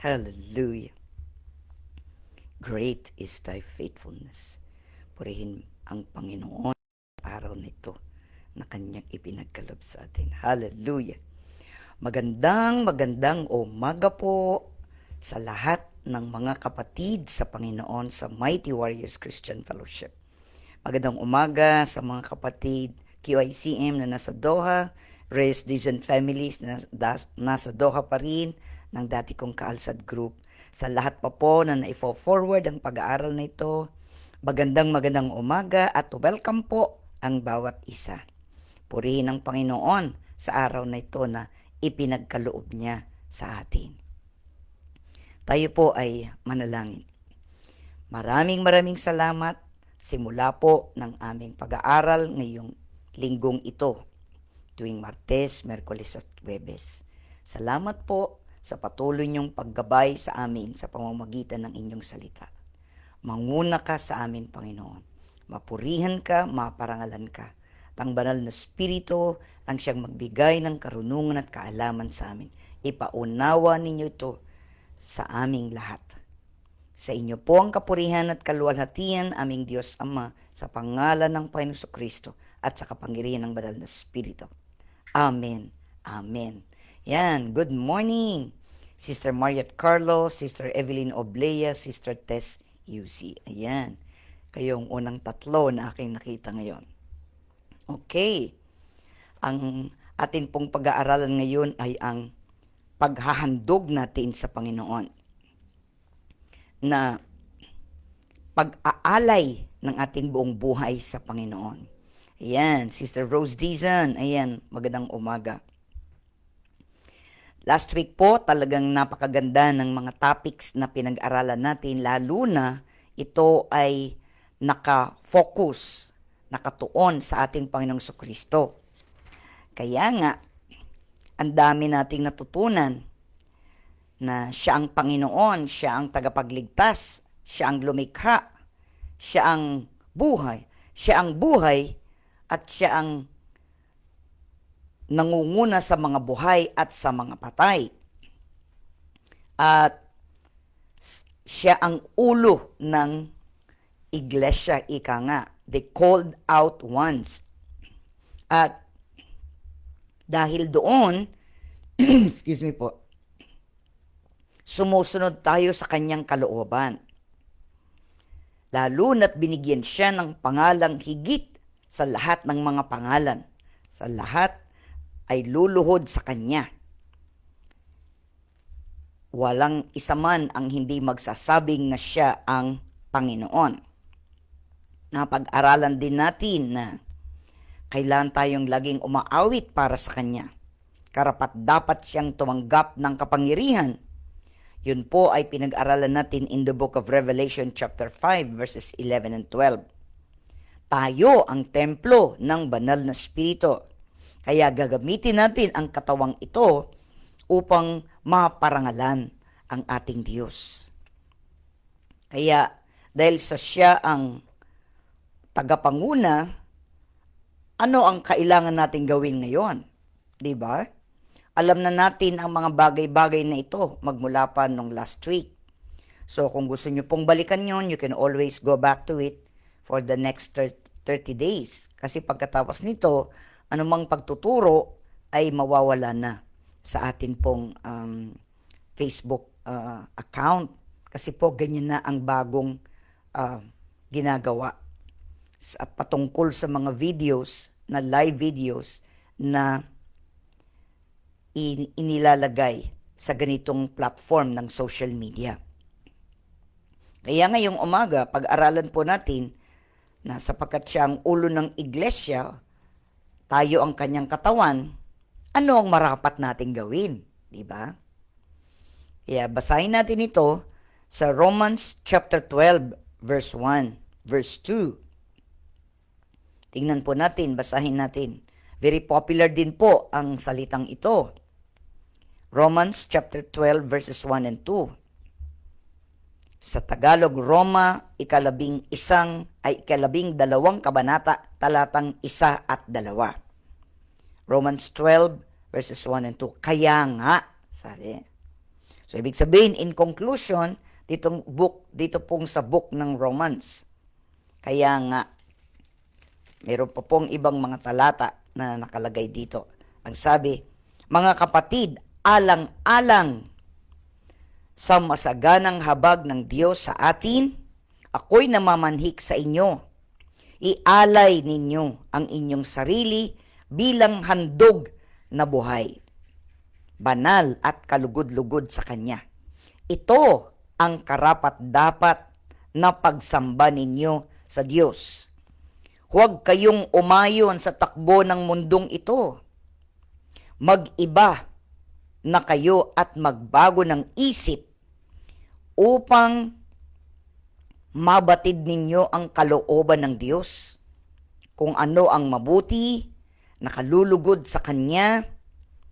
Hallelujah. Great is thy faithfulness. Purihin ang Panginoon sa araw na ito na kanyang ipinagkaloob sa atin. Hallelujah. Magandang umaga po sa lahat ng mga kapatid sa Panginoon sa Mighty Warriors Christian Fellowship. Magandang umaga sa mga kapatid QICM na nasa Doha, Reyes Dizon Families na nasa Doha pa rin ng dati kong Kaalsad Group. Sa lahat pa po na naifo-forward ang pag-aaral na ito, magandang umaga at welcome po ang bawat isa. Purihin ang Panginoon sa araw na ito na ipinagkaloob niya sa atin. Tayo po ay manalangin. Maraming salamat simula po ng aming pag-aaral ngayong linggong ito, tuwing Martes, Merkules at Huwebes. Salamat po sa patuloy niyong paggabay sa amin sa pamamagitan ng inyong salita. Manguna ka sa amin, Panginoon. Mapurihan ka, maparangalan ka. Ang banal na Espiritu ang siyang magbigay ng karunungan at kaalaman sa amin. Ipaunawa ninyo ito sa aming lahat. Sa inyo po ang kapurihan at kaluwalhatian, aming Diyos Ama, sa pangalan ng Panginoong Kristo at sa kapangyarihan ng banal na Espiritu. Amen. Amen. Yan, good morning, Sister Mariette Carlo, Sister Evelyn Oblea, Sister Tess UC. Ayan, kayong unang tatlo na aking nakita ngayon. Okay, ang atin pong pag-aaralan ngayon ay ang paghahandog natin sa Panginoon, na pag-aalay ng ating buong buhay sa Panginoon. Ayan, Sister Rose Dizon, ayan, magandang umaga. Last week po, talagang napakaganda ng mga topics na pinag-aralan natin, lalo na ito ay nakafocus, nakatuon sa ating Panginoong Kristo. Kaya nga, ang dami nating natutunan na siya ang Panginoon, siya ang tagapagligtas, siya ang lumikha, siya ang buhay at siya ang nangunguna sa mga buhay at sa mga patay. At siya ang ulo ng iglesia, ika nga, the called out ones. At dahil doon, excuse me po, sumusunod tayo sa kanyang kalooban. Lalo na't binigyan siya ng pangalang higit sa lahat ng mga pangalan. Sa lahat ay luluhod sa kanya. Walang isa man ang hindi magsasabing na siya ang Panginoon. Napag-aralan din natin na kailangan tayong laging umaawit para sa kanya. Karapat dapat siyang tumanggap ng kapangyarihan. Yun po ay pinag-aralan natin in the book of Revelation chapter 5 verses 11 and 12. Tayo ang templo ng banal na Espiritu. Kaya gagamitin natin ang katawang ito upang maparangalan ang ating Diyos. Kaya dahil sa siya ang tagapanguna, ano ang kailangan natin gawin ngayon? Diba? Alam na natin ang mga bagay-bagay na ito magmula pa nung last week. So kung gusto nyo pong balikan yon, you can always go back to it for the next 30 days. Kasi pagkatapos nito, anumang pagtuturo ay mawawala na sa atin pong Facebook account. Kasi po ganyan na ang bagong ginagawa patungkol sa mga videos, na live videos na inilalagay sa ganitong platform ng social media. Kaya ngayong umaga, pag-aralan po natin na sapagkat siya ang ulo ng iglesia, tayo ang kanyang katawan, ano ang marapat nating gawin? Diba? Kaya basahin natin ito sa Romans chapter 12, verse 1, verse 2. Tingnan po natin, basahin natin. Very popular din po ang salitang ito. Romans chapter 12 verses 1 and 2. Sa Tagalog, Roma, ikalabing dalawang kabanata, talatang 1 at 2. Romans 12 verses 1 and 2. Kaya nga, sabi. So, ibig sabihin, in conclusion, dito pong sa book ng Romans. Kaya nga, meron pa pong ibang mga talata na nakalagay dito. Ang sabi, mga kapatid, alang-alang sa masaganang habag ng Diyos sa atin, ako'y namamanhik sa inyo. Ialay ninyo ang inyong sarili bilang handog na buhay, banal at kalugod-lugod sa Kanya. Ito ang karapat-dapat na pagsamba ninyo sa Diyos. Huwag kayong umayon sa takbo ng mundong ito. Mag-iba na kayo at magbago ng isip upang mabatid ninyo ang kalooban ng Diyos, kung ano ang mabuti, nakalulugod sa Kanya,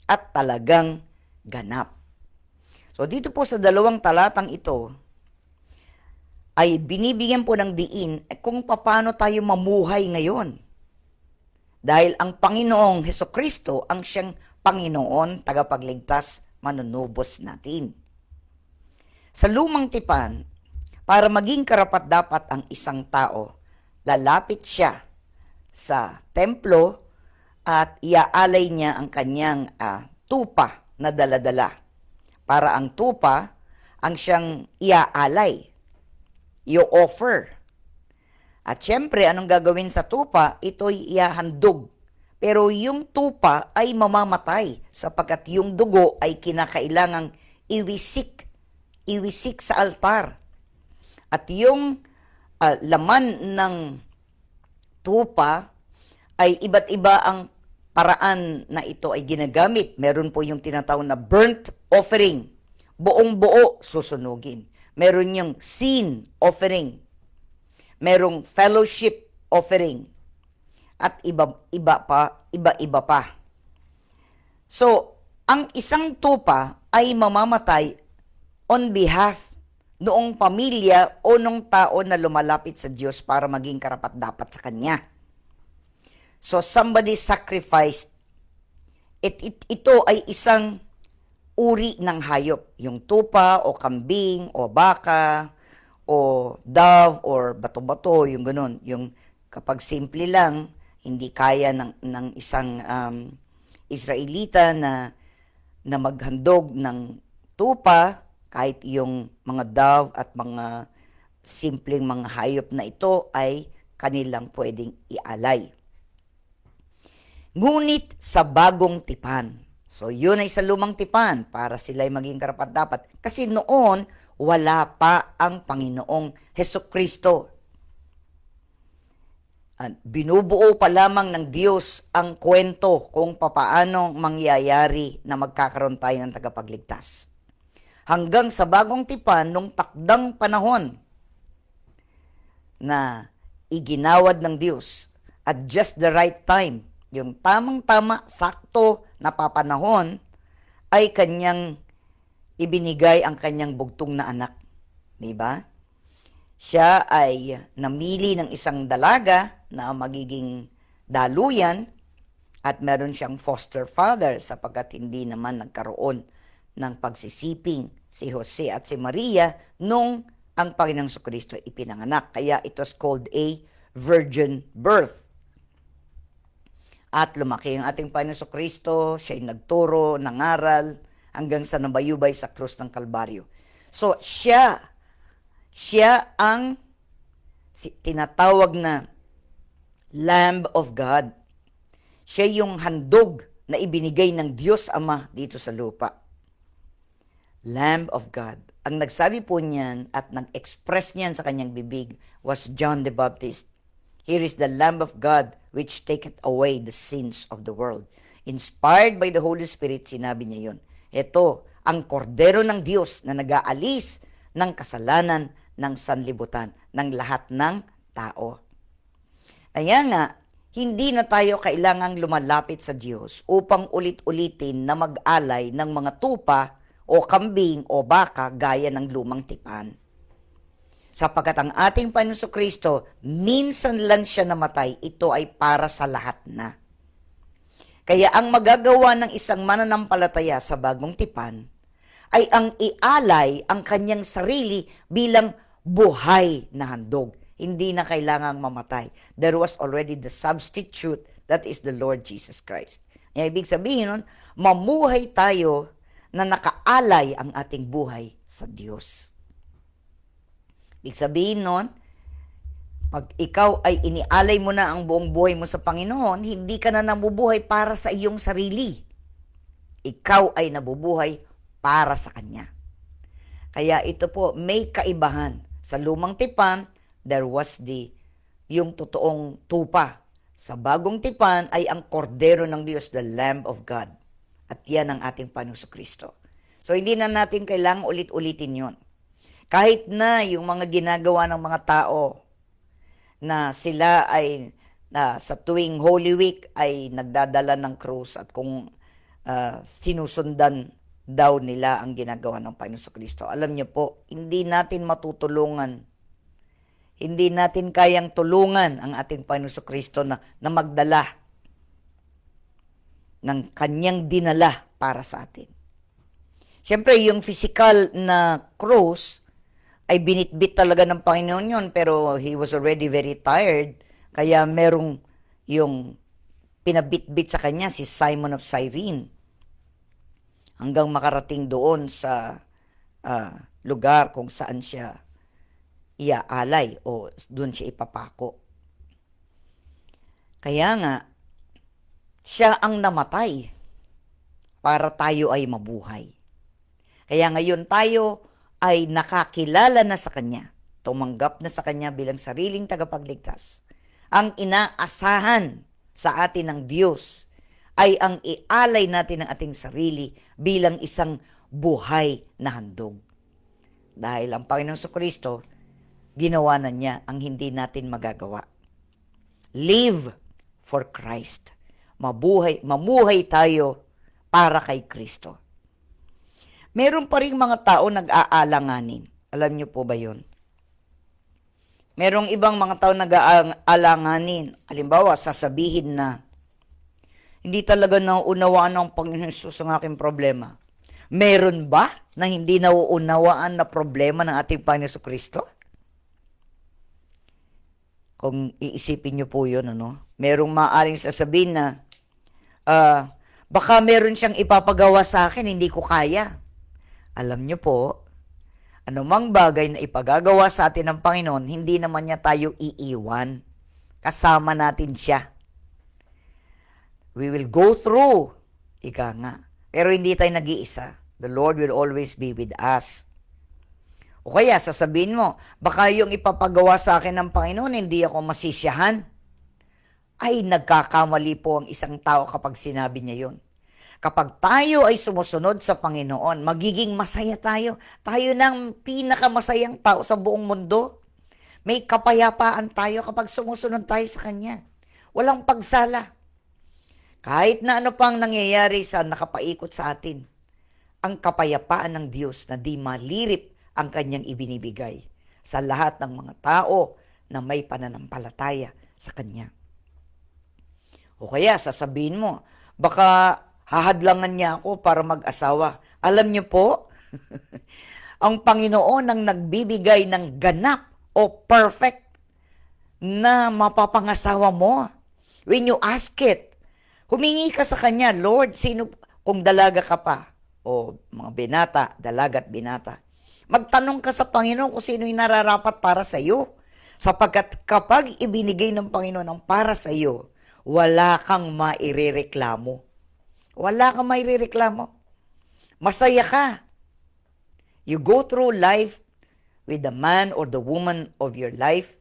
at talagang ganap. So dito po sa dalawang talatang ito, ay binibigyan po ng diin kung paano tayo mamuhay ngayon. Dahil ang Panginoong Hesukristo ang siyang Panginoon, tagapagligtas, manunubos natin. Sa lumang tipan, para maging karapat-dapat ang isang tao, lalapit siya sa templo at iaalay niya ang kanyang tupa na daladala. Para ang tupa ang siyang iaalay, i-offer. At syempre, anong gagawin sa tupa? Ito'y iahandog. Pero yung tupa ay mamamatay sapagkat yung dugo ay kinakailangang iwisik sa altar. At yung laman ng tupa ay iba't iba ang paraan na ito ay ginagamit. Meron po yung tinatawag na burnt offering. Buong buo susunugin. Meron yung sin offering. Merong fellowship offering. At iba-iba pa. So, ang isang tupa ay mamamatay on behalf noong pamilya o nung tao na lumalapit sa Diyos para maging karapat-dapat sa Kanya. So, somebody sacrificed. Ito ay isang uri ng hayop. Yung tupa o kambing o baka o dove or bato-bato, yung ganun. Yung kapag simple lang, hindi kaya ng isang Israelita na maghandog ng tupa, kahit yung mga dove at mga simpleng mga hayop na ito ay kanilang pwedeng ialay. Ngunit sa bagong tipan, so yun ay sa lumang tipan para sila'y maging karapat-dapat. Kasi noon, wala pa ang Panginoong Hesukristo. Binubuo pa lamang ng Diyos ang kwento kung papaano mangyayari na magkakaroon tayo ng tagapagligtas. Hanggang sa bagong tipan, nung takdang panahon na iginawad ng Diyos at just the right time, yung tamang-tama, sakto na papanahon, ay kanyang ibinigay ang kanyang bugtong na anak. Diba? Siya ay namili ng isang dalaga na magiging daluyan at meron siyang foster father sapagkat hindi naman nagkaroon ng pagsisiping si Jose at si Maria nung ang Panginoong Jesucristo ipinanganak. Kaya it was called a virgin birth. At lumaki ang ating Panginoong Jesucristo, siya'y nagturo, nangaral, hanggang sa nabayubay sa krus ng Kalbaryo. So, siya ang tinatawag na Lamb of God. Siya yung handog na ibinigay ng Diyos Ama dito sa lupa. Lamb of God. Ang nagsabi po niyan at nag-express niyan sa kanyang bibig was John the Baptist. Here is the Lamb of God which taketh away the sins of the world. Inspired by the Holy Spirit, sinabi niya yun. Ito, ang kordero ng Diyos na nag-aalis ng kasalanan ng sanlibutan, ng lahat ng tao. Kaya nga, hindi na tayo kailangang lumalapit sa Diyos upang ulit-ulitin na mag-alay ng mga tupa o kambing o baka gaya ng lumang tipan. Sapagkat ang ating Panginoon Jesucristo, minsan lang siya namatay, ito ay para sa lahat na. Kaya ang magagawa ng isang mananampalataya sa bagong tipan ay ang ialay ang kanyang sarili bilang buhay na handog. Hindi na kailangang mamatay. There was already the substitute, that is the Lord Jesus Christ. Ibig sabihin nun, mamuhay tayo na nakaalay ang ating buhay sa Diyos. Ibig sabihin nun, pag ikaw ay inialay mo na ang buong buhay mo sa Panginoon, hindi ka na nabubuhay para sa iyong sarili. Ikaw ay nabubuhay para sa Kanya. Kaya ito po, may kaibahan. Sa lumang tipan, there was yung totoong tupa. Sa bagong tipan ay ang kordero ng Diyos, the Lamb of God. At yan ang ating Panginoon Kristo. So hindi na natin kailangang ulit-ulitin yon. Kahit na yung mga ginagawa ng mga tao na sila ay sa tuwing Holy Week ay nagdadala ng krus at kung sinusundan daw nila ang ginagawa ng Panginoon Kristo. Alam niyo po, hindi natin matutulungan, hindi natin kayang tulungan ang ating Panginoon Kristo na magdala ng kanyang dinala para sa atin. Siyempre, yung physical na cross ay binitbit talaga ng Panginoon yun, pero he was already very tired, kaya merong yung pinabitbit sa kanya si Simon of Cyrene hanggang makarating doon sa lugar kung saan siya iaalay o doon siya ipapako. Kaya nga, siya ang namatay para tayo ay mabuhay. Kaya ngayon tayo ay nakakilala na sa Kanya, tumanggap na sa Kanya bilang sariling tagapagligtas. Ang inaasahan sa atin ng Diyos ay ang ialay natin ang ating sarili bilang isang buhay na handog. Dahil ang Panginoong Kristo, ginawa na niya ang hindi natin magagawa. Live for Christ. Mamuhay tayo para kay Kristo. Meron pa rin mga tao nag-aalanganin. Alam niyo po ba yun? Merong ibang mga tao nag-aalanganin. Halimbawa, sasabihin na, hindi talaga nauunawaan ng Panginoon Jesus ang aking problema. Meron ba na hindi nauunawaan na problema ng ating Panginoon Kristo? Kung iisipin niyo po yun, merong maaaring sasabihin na, baka meron siyang ipapagawa sa akin, hindi ko kaya. Alam niyo po, anumang bagay na ipagagawa sa atin ng Panginoon, hindi naman niya tayo iiwan. Kasama natin siya. We will go through, ika nga. Pero hindi tayo nag-iisa. The Lord will always be with us. O kaya, sasabihin mo, baka yung ipapagawa sa akin ng Panginoon, hindi ako masisiyahan. Ay, nagkakamali po ang isang tao kapag sinabi niya yun. Kapag tayo ay sumusunod sa Panginoon, magiging masaya tayo. Tayo ng pinakamasayang tao sa buong mundo. May kapayapaan tayo kapag sumusunod tayo sa Kanya. Walang pagsala. Kahit na ano pang nangyayari sa nakapaikot sa atin, ang kapayapaan ng Diyos na di malirip ang Kanyang ibinibigay sa lahat ng mga tao na may pananampalataya sa Kanya. O kaya sasabihin mo, baka hahadlangan niya ako para mag-asawa. Alam niyo po, ang Panginoon ang nagbibigay ng ganap o perfect na mapapangasawa mo. When you ask it, humingi ka sa Kanya, Lord, sino, kung dalaga ka pa, o mga binata, dalaga at binata, magtanong ka sa Panginoon kung sino yung nararapat para sa iyo. Sapagkat kapag ibinigay ng Panginoon ang para sa iyo, wala kang mairereklamo. Wala kang mairereklamo. Masaya ka. You go through life with the man or the woman of your life.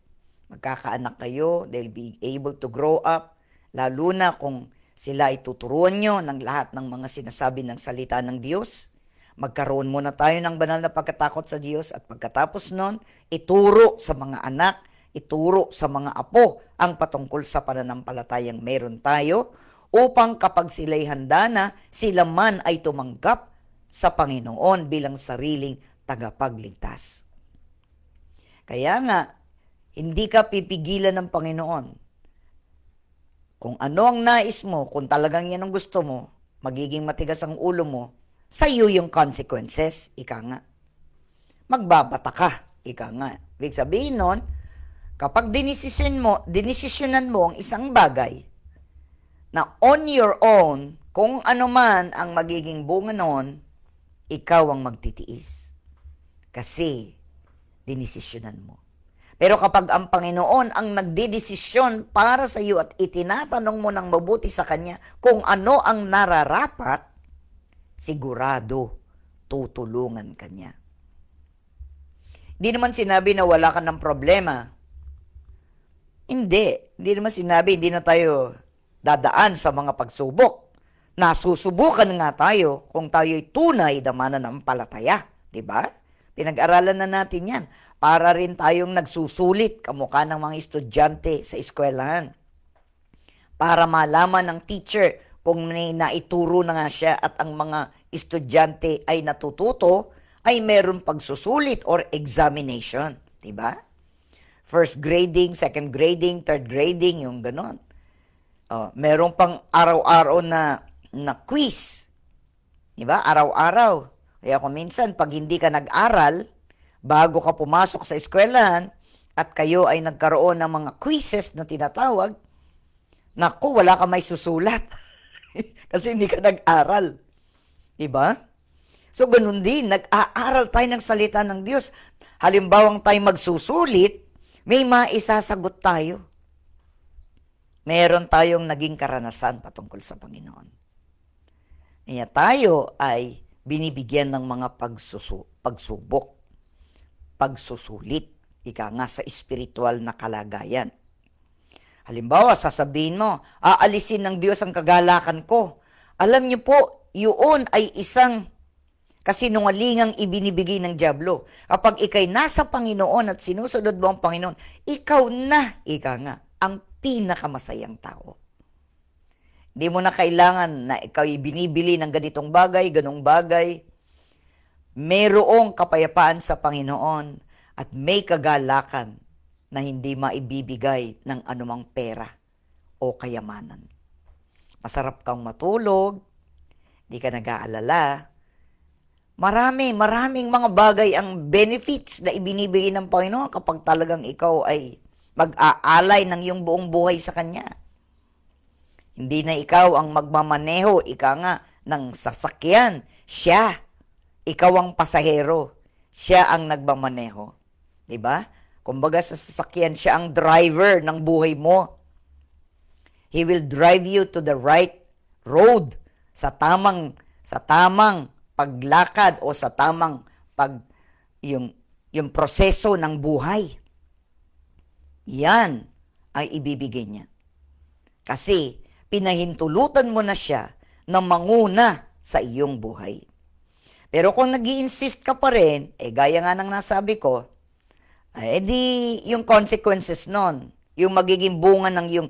Magkakaanak kayo. They'll be able to grow up. Lalo na kung sila ay tuturuan nyo ng lahat ng mga sinasabi ng salita ng Diyos. Magkaroon muna tayo ng banal na pagkatakot sa Diyos at pagkatapos nun, ituro sa mga anak, ituro sa mga apo ang patungkol sa pananampalatayang meron tayo upang kapag sila'y handa na, sila man ay tumanggap sa Panginoon bilang sariling tagapagligtas. Kaya nga, hindi ka pipigilan ng Panginoon. Kung ano ang nais mo, kung talagang yan ang gusto mo, magiging matigas ang ulo mo, sa iyo yung consequences, ika nga. Magbabata ka, ika nga. Ibig sabihin nun, kapag dinesisyonan mo ang isang bagay na on your own, kung ano man ang magiging bunga nun, ikaw ang magtitiis. Kasi, dinesisyonan mo. Pero kapag ang Panginoon ang nagdidesisyon para sa iyo at itinatanong mo ng mabuti sa Kanya kung ano ang nararapat, sigurado tutulungan Kanya. Hindi naman sinabi na wala ka ng problema. Hindi naman sinabi hindi na tayo dadaan sa mga pagsubok. Nasusubukan nga tayo kung tayo'y tunay na mananampalataya. Diba? Pinag-aralan na natin yan. Para rin tayong nagsusulit kamukha ng mga estudyante sa eskwelahan. Para malaman ng teacher kung may naituro na nga siya at ang mga estudyante ay natututo, ay meron pagsusulit or examination. Diba? First grading, second grading, third grading, yung ganon. Meron pang araw-araw na quiz. Diba? Araw-araw. Kaya kung minsan, pag hindi ka nag-aral, bago ka pumasok sa eskwelahan, at kayo ay nagkaroon ng mga quizzes na tinatawag, naku, wala ka may susulat. Kasi hindi ka nag-aral. Diba? So, ganun din, nag-aaral tayo ng salita ng Diyos. Halimbawang tayo magsusulit, may maisasagot tayo. Meron tayong naging karanasan patungkol sa Panginoon. Kaya tayo ay binibigyan ng mga pagsubok, pagsusulit, ika nga sa espiritual na kalagayan. Halimbawa, sasabihin mo, aalisin ng Diyos ang kagalakan ko. Alam niyo po, yun ay isang kasinungalingang ibinibigay ng dyablo. Kapag ikay nasa Panginoon at sinusunod mo ang Panginoon, ikaw na, ika nga, ang pinakamasayang tao. Hindi mo na kailangan na ikaw binibili ng ganitong bagay, ganong bagay. Mayroong kapayapaan sa Panginoon at may kagalakan na hindi maibibigay ng anumang pera o kayamanan. Masarap kang matulog, hindi ka nag-aalala. Maraming mga bagay ang benefits na ibinibigay ng Panginoon kapag talagang ikaw ay mag-aalay ng iyong buong buhay sa Kanya. Hindi na ikaw ang magmamaneho, ika nga, ng sasakyan. Siya, ikaw ang pasahero. Siya ang nagmamaneho. Diba? Kumbaga sa sasakyan, siya ang driver ng buhay mo. He will drive you to the right road, sa tamang paglakad o sa tamang yung proseso ng buhay. Yan ay ibibigay niya. Kasi pinahintulutan mo na siya na manguna sa iyong buhay. Pero kung nag-i-insist ka pa rin, gaya nga ng nasabi ko, di yung consequences nun, yung magiging bunga ng yung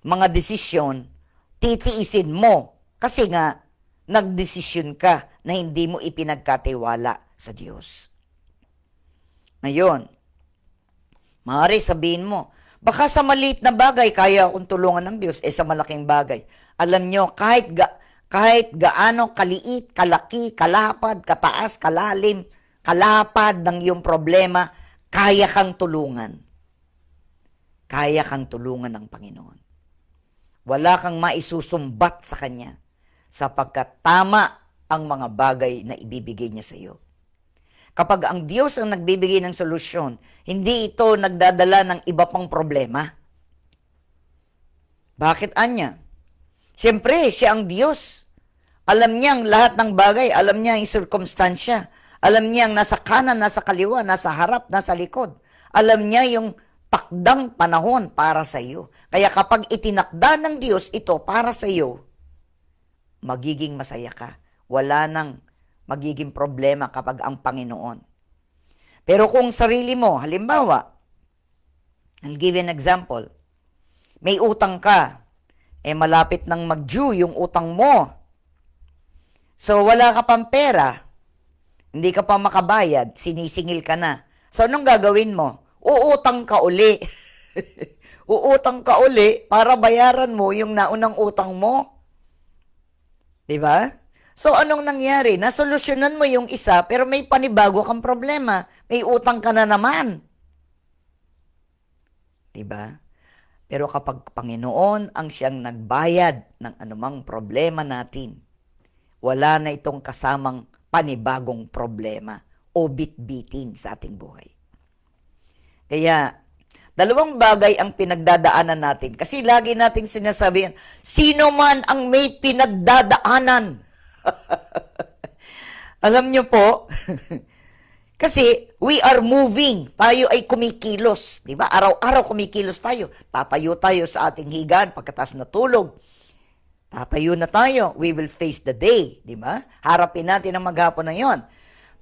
mga desisyon, titiisin mo. Kasi nga, nagdesisyon ka na hindi mo ipinagkatiwala sa Diyos. Ngayon, maaari sabihin mo, baka sa maliit na bagay kaya akong tulungan ng Diyos, sa malaking bagay. Alam nyo, kahit gaano kaliit, kalaki, kalapad, kataas, kalalim, kalapad ng iyong problema, kaya kang tulungan. Kaya kang tulungan ng Panginoon. Wala kang maisusumbat sa Kanya sapagkat tama ang mga bagay na ibibigay niya sa iyo. Kapag ang Diyos ang nagbibigay ng solusyon, hindi ito nagdadala ng iba pang problema. Bakit anya? Siyempre, siya ang Diyos. Alam niya ang lahat ng bagay. Alam niya ang circumstansya. Alam niya ang nasa kanan, nasa kaliwa, nasa harap, nasa likod. Alam niya yung takdang panahon para sa iyo. Kaya kapag itinakda ng Diyos ito para sa iyo, magiging masaya ka. Wala nang magiging problema kapag ang Panginoon. Pero kung sarili mo, halimbawa, I'll give you an example. May utang ka, malapit nang mag-due yung utang mo. So, wala ka pang pera, hindi ka pa makabayad, sinisingil ka na. So, anong gagawin mo? Uutang ka uli. Uutang ka uli para bayaran mo yung naunang utang mo. Diba? So, anong nangyari? Nasolusyonan mo yung isa, pero may panibago kang problema. May utang ka na naman. Diba? Pero kapag Panginoon ang siyang nagbayad ng anumang problema natin, wala na itong kasamang panibagong problema o bitbitin sa ating buhay. Kaya, dalawang bagay ang pinagdadaanan natin. Kasi lagi nating sinasabihan, sino man ang may pinagdadaanan? Alam nyo po, kasi we are moving. Tayo ay kumikilos. Di ba? Araw-araw kumikilos tayo. Tatayo tayo sa ating higaan pagkatapos natulog. Tatayo na tayo. We will face the day. Di ba? Harapin natin ang maghapon na yon.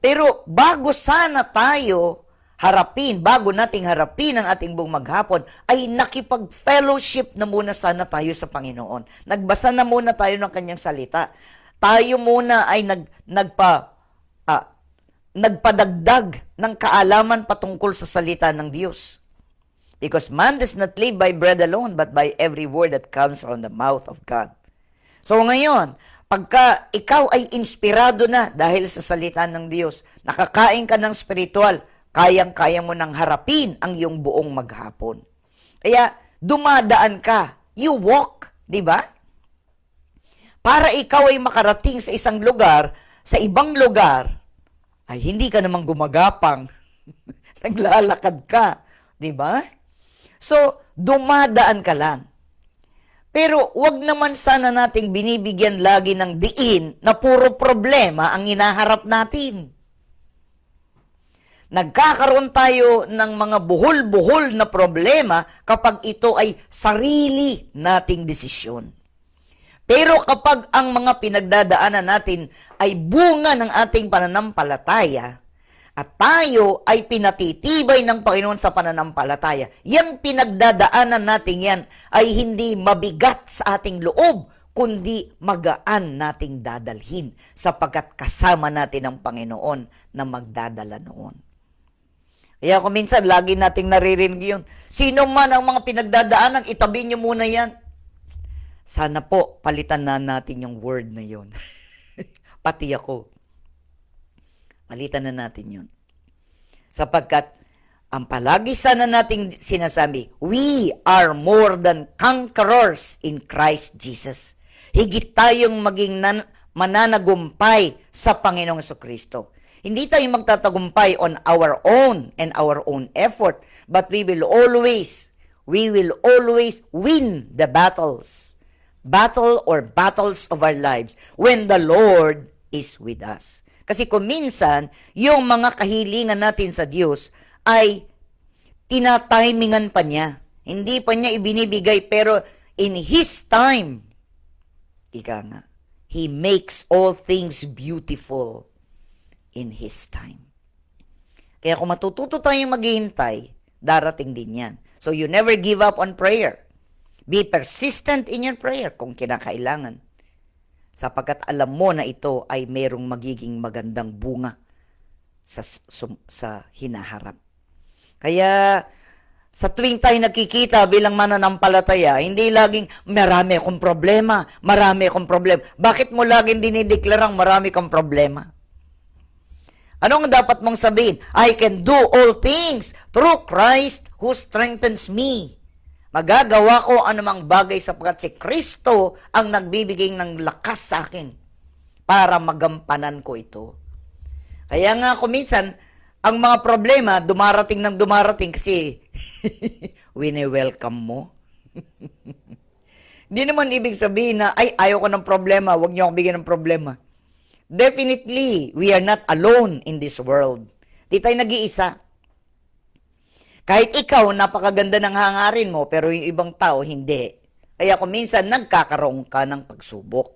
Pero bago sana tayo bago nating harapin ang ating buong maghapon, ay nakipag-fellowship na muna sana tayo sa Panginoon. Nagbasa na muna tayo ng kanyang salita. Tayo muna ay nagpadagdag ng kaalaman patungkol sa salita ng Diyos. Because man does not live by bread alone, but by every word that comes from the mouth of God. So ngayon, pagka ikaw ay inspirado na dahil sa salita ng Diyos, nakakain ka ng spiritual, kayang-kaya mo nang harapin ang iyong buong maghapon. Kaya, dumadaan ka. You walk, di ba? Para ikaw ay makarating sa isang lugar, sa ibang lugar, ay hindi ka namang gumagapang. Naglalakad ka, di ba? So, dumadaan ka lang. Pero wag naman sana nating binibigyan lagi ng diin na puro problema ang hinaharap natin. Nagkakaroon tayo ng mga buhol-buhol na problema kapag ito ay sarili nating desisyon. Pero kapag ang mga pinagdadaanan natin ay bunga ng ating pananampalataya at tayo ay pinatitibay ng Panginoon sa pananampalataya, yung pinagdadaanan natin yan ay hindi mabigat sa ating loob, kundi magaan nating dadalhin sapagkat kasama natin ang Panginoon na magdadala noon. Kaya kung minsan, lagi nating naririnig yun. Sino man ang mga pinagdadaanan, itabi nyo muna yan. Sana po, palitan na natin yung word na yun. Pati ako. Palitan na natin yun. Sapagkat, ang palagi sana nating sinasabi, we are more than conquerors in Christ Jesus. Higit tayong maging mananagumpay sa Panginoong Jesucristo. Hindi tayo magtatagumpay on our own and our own effort, but we will always win the battles of our lives when the Lord is with us. Kasi kung minsan, yung mga kahilingan natin sa Diyos ay tinatimingan pa niya. Hindi pa niya ibinibigay, pero in His time, ika nga, He makes all things beautiful in His time. Kaya kung matututo tayong maghihintay, darating din yan. So you never give up on prayer. Be persistent in your prayer kung kinakailangan. Sapagkat alam mo na ito ay merong magiging magandang bunga sa hinaharap. Kaya sa tuwing tayo nakikita bilang mananampalataya, hindi laging marami akong problema. Bakit mo laging dinideklarang marami kang problema? Anong dapat mong sabihin? I can do all things through Christ who strengthens me. Magagawa ko anumang bagay sapagkat si Kristo ang nagbibigay ng lakas sa akin para magampanan ko ito. Kaya nga kung minsan, ang mga problema dumarating kasi wini-welcome mo. Hindi naman ibig sabihin na, ayaw ko ng problema, huwag niyo akong bigyan ng problema. Definitely, we are not alone in this world. Di tayo nag-iisa. Kahit ikaw, napakaganda ng hangarin mo, pero yung ibang tao, hindi. Kaya kung minsan, nagkakaroon ka ng pagsubok.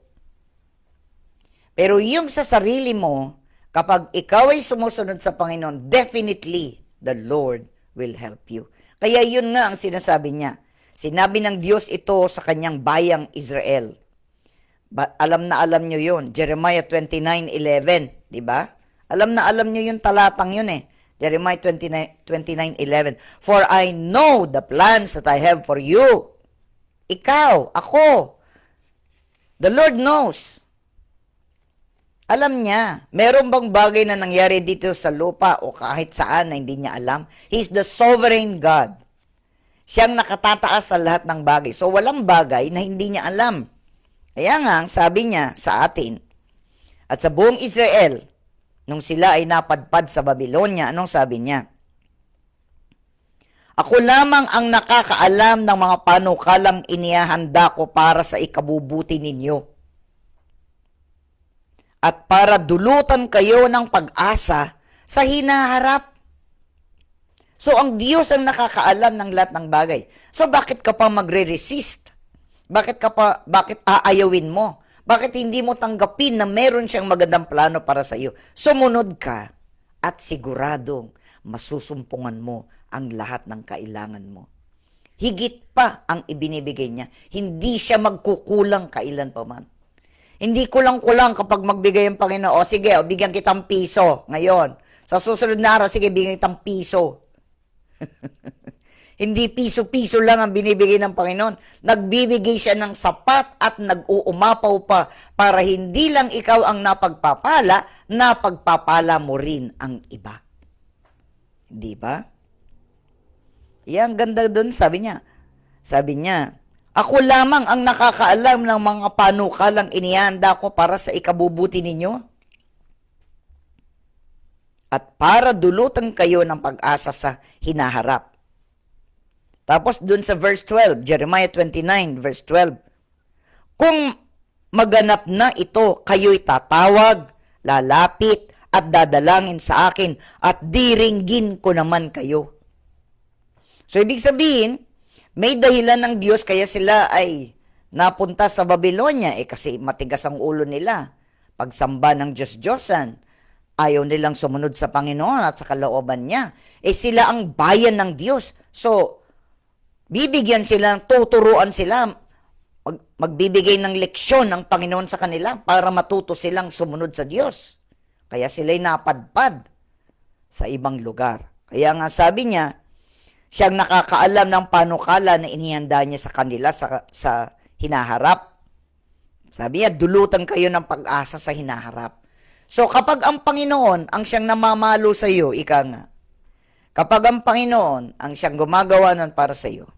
Pero yung sa sarili mo, kapag ikaw ay sumusunod sa Panginoon, definitely, the Lord will help you. Kaya yun nga ang sinasabi niya. Sinabi ng Diyos ito sa kanyang bayang Israel. Alam na alam nyo yun. Jeremiah 29:11, di ba? Alam na alam nyo yung talatang yun eh. Jeremiah 29:11. For I know the plans that I have for you. Ikaw, ako. The Lord knows. Alam niya. Meron bang bagay na nangyari dito sa lupa o kahit saan na hindi niya alam? He's the sovereign God. Siyang nakatataas sa lahat ng bagay. So, walang bagay na hindi niya alam. Kaya nga, sabi niya sa atin, at sa buong Israel, nung sila ay napadpad sa Babylonia, anong sabi niya? Ako lamang ang nakakaalam ng mga panukalang inihahanda ko para sa ikabubuti ninyo. At para dulutan kayo ng pag-asa sa hinaharap. So, ang Diyos ang nakakaalam ng lahat ng bagay. So, bakit ka pa magre-resist? Bakit aayawin mo? Bakit hindi mo tanggapin na meron siyang magandang plano para sa iyo? Sumunod ka at siguradong masusumpungan mo ang lahat ng kailangan mo. Higit pa ang ibinibigay niya. Hindi siya magkukulang kailan pa man. Hindi kulang-kulang kapag magbigay ang Panginoon. O sige, bigyan kitang piso ngayon. Sa susunod na araw, sige, bigyan kitang piso. Hindi piso-piso lang ang binibigay ng Panginoon. Nagbibigay siya ng sapat at nag-uumapaw pa para hindi lang ikaw ang napagpapala mo rin ang iba. Hindi ba? Yan, ganda doon, sabi niya. Sabi niya, ako lamang ang nakakaalam ng mga panukalang inihanda ko para sa ikabubuti ninyo. At para dulutan kayo ng pag-asa sa hinaharap. Tapos dun sa verse 12, Jeremiah 29, verse 12. Kung maganap na ito, kayo'y tatawag, lalapit, at dadalangin sa akin, at diringgin ko naman kayo. So, ibig sabihin, may dahilan ng Diyos kaya sila ay napunta sa Babylonia, kasi matigas ang ulo nila. Pagsamba ng Diyos-Diyosan, ayaw nilang sumunod sa Panginoon at sa kalooban niya. Sila ang bayan ng Diyos. So, bibigyan sila, tuturuan sila, magbibigay ng leksyon ng Panginoon sa kanila para matuto silang sumunod sa Diyos. Kaya sila'y napadpad sa ibang lugar. Kaya nga sabi niya, siyang nakakaalam ng panukala na inihanda niya sa kanila sa hinaharap. Sabi niya, dulutan kayo ng pag-asa sa hinaharap. So kapag ang Panginoon ang siyang namamalo sa iyo, ika nga, kapag ang Panginoon ang siyang gumagawa nun para sa iyo,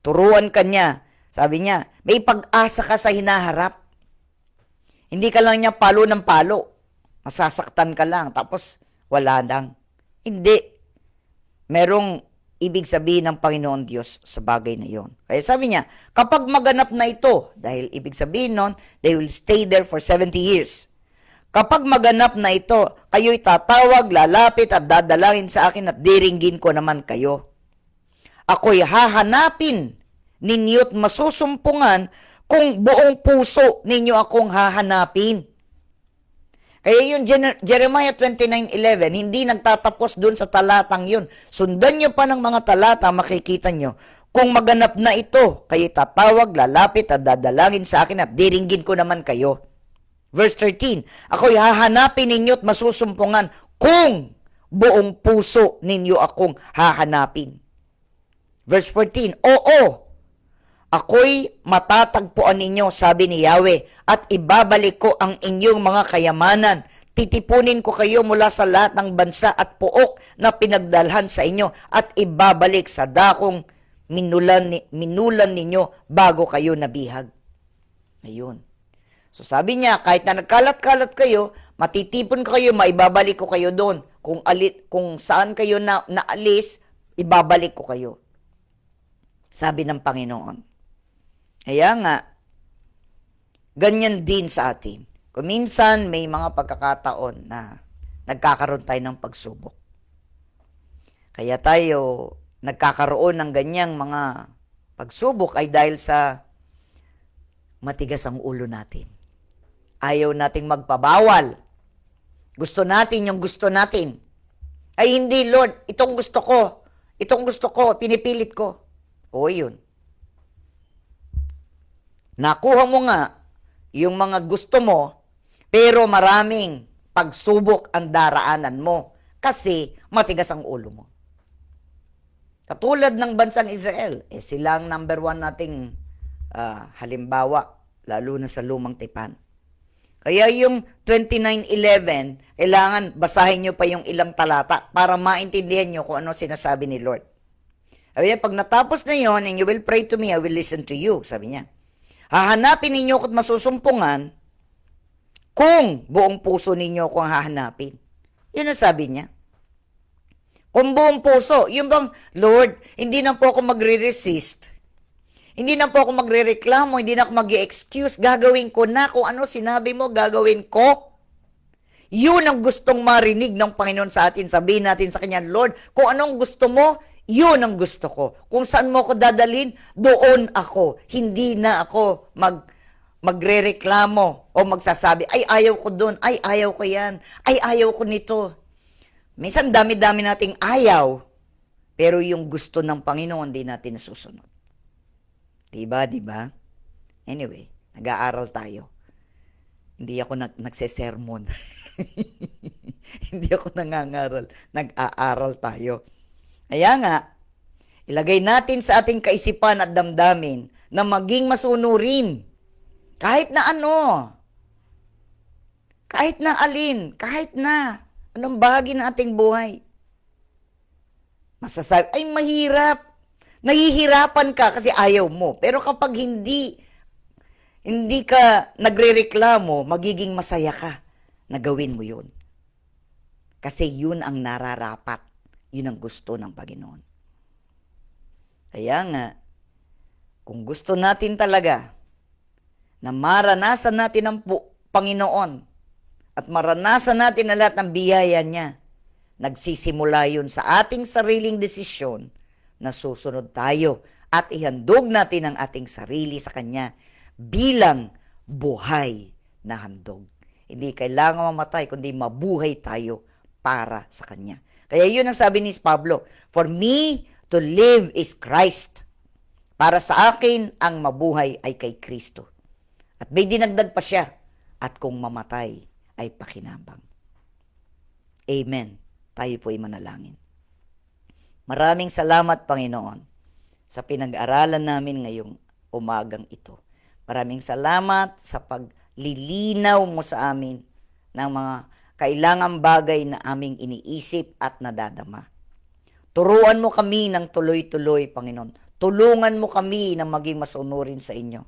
turuan ka niya. Sabi niya, may pag-asa ka sa hinaharap. Hindi ka lang niya palo ng palo. Masasaktan ka lang, tapos wala lang. Hindi. Merong ibig sabihin ng Panginoon Diyos sa bagay na yon. Kaya sabi niya, kapag maganap na ito, dahil ibig sabihin nun, they will stay there for 70 years. Kapag maganap na ito, kayo'y tatawag, lalapit at dadalangin sa akin at diringgin ko naman kayo. Ako'y hahanapin ninyo't masusumpungan kung buong puso ninyo akong hahanapin. Kaya yung Jeremiah 29:11, hindi nagtatapos dun sa talatang yun. Sundan nyo pa ng mga talata, makikita nyo. Kung maganap na ito, kayo tatawag, lalapit at dadalangin sa akin at diringgin ko naman kayo. Verse 13, ako'y hahanapin ninyo at masusumpungan kung buong puso ninyo akong hahanapin. Verse 14, oo, ako'y matatagpuan ninyo, sabi ni Yahweh, at ibabalik ko ang inyong mga kayamanan. Titipunin ko kayo mula sa lahat ng bansa at puok na pinagdalhan sa inyo at ibabalik sa dakong minulan ninyo bago kayo nabihag. Ayun. So sabi niya, kahit na nagkalat-kalat kayo, matitipon ko kayo, maibabalik ko kayo doon. Kung saan kayo naalis, ibabalik ko kayo. Sabi ng Panginoon. Kaya nga, ganyan din sa atin. Kung minsan may mga pagkakataon na nagkakaroon tayo ng pagsubok. Kaya tayo nagkakaroon ng ganyang mga pagsubok ay dahil sa matigas ang ulo natin. Ayaw nating magpabawal. Gusto natin yung gusto natin. Ay hindi, Lord, itong gusto ko, pinipilit ko. O yun. Nakuha mo nga yung mga gusto mo, pero maraming pagsubok ang daraanan mo kasi matigas ang ulo mo. Katulad ng bansang Israel, sila ang number one nating halimbawa, lalo na sa lumang tipan. Kaya yung 29:11, kailangan basahin nyo pa yung ilang talata para maintindihan nyo kung ano sinasabi ni Lord. Sabi niya, pag natapos na yon, and you will pray to me, I will listen to you. Sabi niya, hahanapin ninyo ko't masusumpungan kung buong puso ninyo ko ang hahanapin. Yun ang sabi niya. Kung buong puso, yung bang, Lord, hindi na po ako magre-resist. Hindi na po ako magre-reklamo, hindi na ako mag-excuse. Gagawin ko na kung ano sinabi mo, gagawin ko. Yun ang gustong marinig ng Panginoon sa atin. Sabihin natin sa Kanya, Lord, kung anong gusto mo, yun ang gusto ko. Kung saan mo ako dadalhin, doon ako. Hindi na ako magre-reklamo o magsasabi, ay ayaw ko doon, ay ayaw ko yan, ay ayaw ko nito. Minsan dami-dami nating ayaw, pero yung gusto ng Panginoon, di natin nasusunod. Diba? Anyway, nag-aaral tayo. Hindi ako nagsesermon. Hindi ako nangangaral. Nag-aaral tayo. Kaya nga, ilagay natin sa ating kaisipan at damdamin na maging masunurin. Kahit na ano. Kahit na alin. Kahit na. Anong bahagi ng ating buhay. Masasabi, ay mahirap. Nahihirapan ka kasi ayaw mo. Pero kapag hindi ka nagrereklamo, magiging masaya ka na gawin mo yun. Kasi yun ang nararapat. Yun ang gusto ng Panginoon. Kaya nga, kung gusto natin talaga na maranasan natin ang Panginoon at maranasan natin na lahat ng biyaya niya, nagsisimula yun sa ating sariling desisyon na susunod tayo at ihandog natin ang ating sarili sa Kanya bilang buhay na handog. Hindi kailangan mamatay, kundi mabuhay tayo para sa Kanya. Kaya yun ang sabi ni Pablo, for me to live is Christ. Para sa akin, ang mabuhay ay kay Kristo. At may dinagdag pa siya, at kung mamatay ay pakinabang. Amen. Tayo po ay manalangin. Maraming salamat, Panginoon, sa pinag-aralan namin ngayong umagang ito. Maraming salamat sa paglilinaw mo sa amin ng mga kailangang bagay na aming iniisip at nadadama. Turuan mo kami ng tuloy-tuloy, Panginoon. Tulungan mo kami na maging masunurin sa inyo.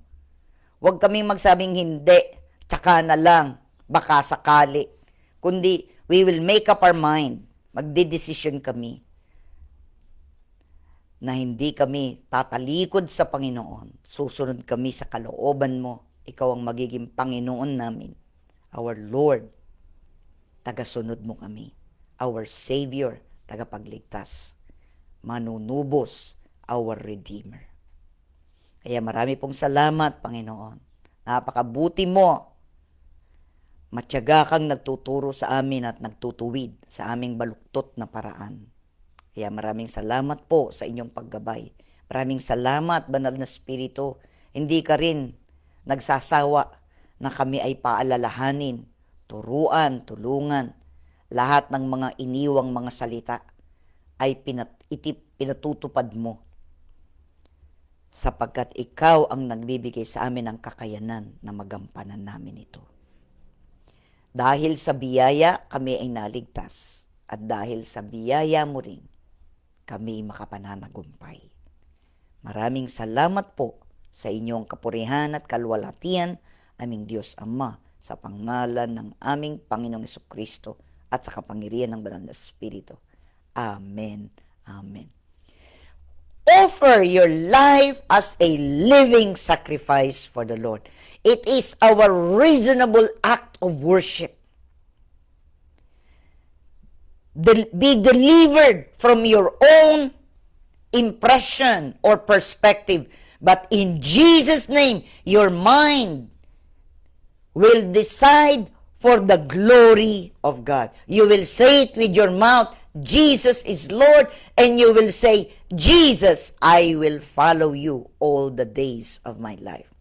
Huwag kaming magsabing hindi, tsaka na lang, baka sakali. Kundi, we will make up our mind. Magdedesisyon kami na hindi kami tatalikod sa Panginoon. Susunod kami sa kalooban mo. Ikaw ang magiging Panginoon namin. Our Lord, tagasunod mo kami. Our Savior, tagapagligtas. Manunubos, our Redeemer. Kaya marami pong salamat, Panginoon. Napakabuti mo. Matyaga kang nagtuturo sa amin at nagtutuwid sa aming baluktot na paraan. Kaya maraming salamat po sa inyong paggabay. Maraming salamat, Banal na Espiritu. Hindi ka rin nagsasawa na kami ay paalalahanin, turuan, tulungan. Lahat ng mga iniwang mga salita ay pinatutupad mo. Sapagkat ikaw ang nagbibigay sa amin ng kakayanan na magampanan namin ito. Dahil sa biyaya, kami ay naligtas. At dahil sa biyaya mo rin, kami makapananagumpay. Maraming salamat po sa inyong kapurihan at kalwalhatian, aming Diyos Ama, sa pangalan ng aming Panginoong Jesucristo at sa kapangyarihan ng Banal na Espiritu. Amen. Amen. Offer your life as a living sacrifice for the Lord. It is our reasonable act of worship. Be delivered from your own impression or perspective. But in Jesus' name, your mind will decide for the glory of God. You will say it with your mouth, Jesus is Lord, and you will say, Jesus, I will follow you all the days of my life.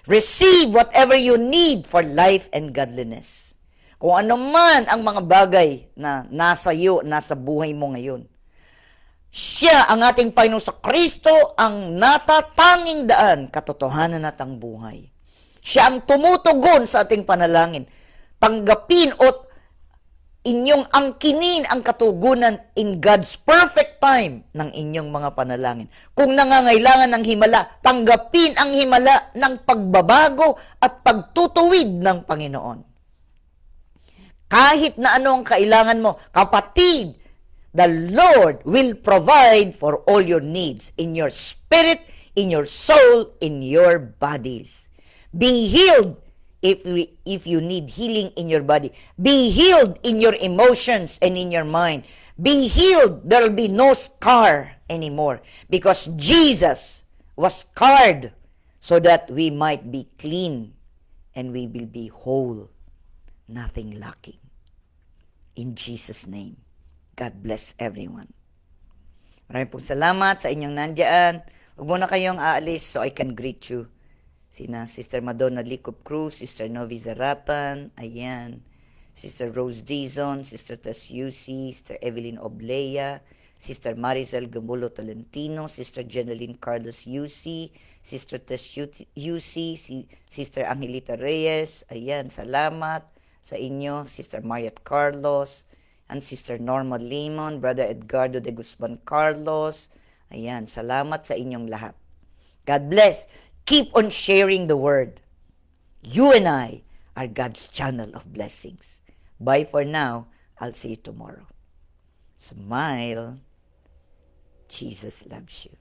Receive whatever you need for life and godliness. Kung ano man ang mga bagay na nasa iyo, nasa buhay mo ngayon, siya ang ating Panginoon sa Kristo ang natatanging daan, katotohanan at ang buhay. Siya ang tumutugon sa ating panalangin. Tanggapin o inyong angkinin ang katugunan in God's perfect time ng inyong mga panalangin. Kung nangangailangan ng himala, tanggapin ang himala ng pagbabago at pagtutuwid ng Panginoon. Kahit na ano ang kailangan mo, kapatid, the Lord will provide for all your needs in your spirit, in your soul, in your bodies. Be healed if you need healing in your body. Be healed in your emotions and in your mind. Be healed. There will be no scar anymore because Jesus was scarred so that we might be clean and we will be whole, nothing lacking. In Jesus' name, God bless everyone. Maraming pong salamat sa inyong nandiyan. Huwag muna kayong aalis so I can greet you. Sina Sister Madonna Licop Cruz, Sister Novi Zaratan, ayan, Sister Rose Dizon, Sister Tess Yusi, Sister Evelyn Oblea, Sister Maricel Gamulo Tolentino, Sister Jeneline Carlos Yusi, Sister Tess Yusi, Sister Angelita Reyes, ayan, salamat sa inyo, Sister Mariat Carlos, and Sister Norma Limon, Brother Edgardo de Guzman Carlos, ayan, salamat sa inyong lahat. God bless. Keep on sharing the word. You and I are God's channel of blessings. Bye for now. I'll see you tomorrow. Smile. Jesus loves you.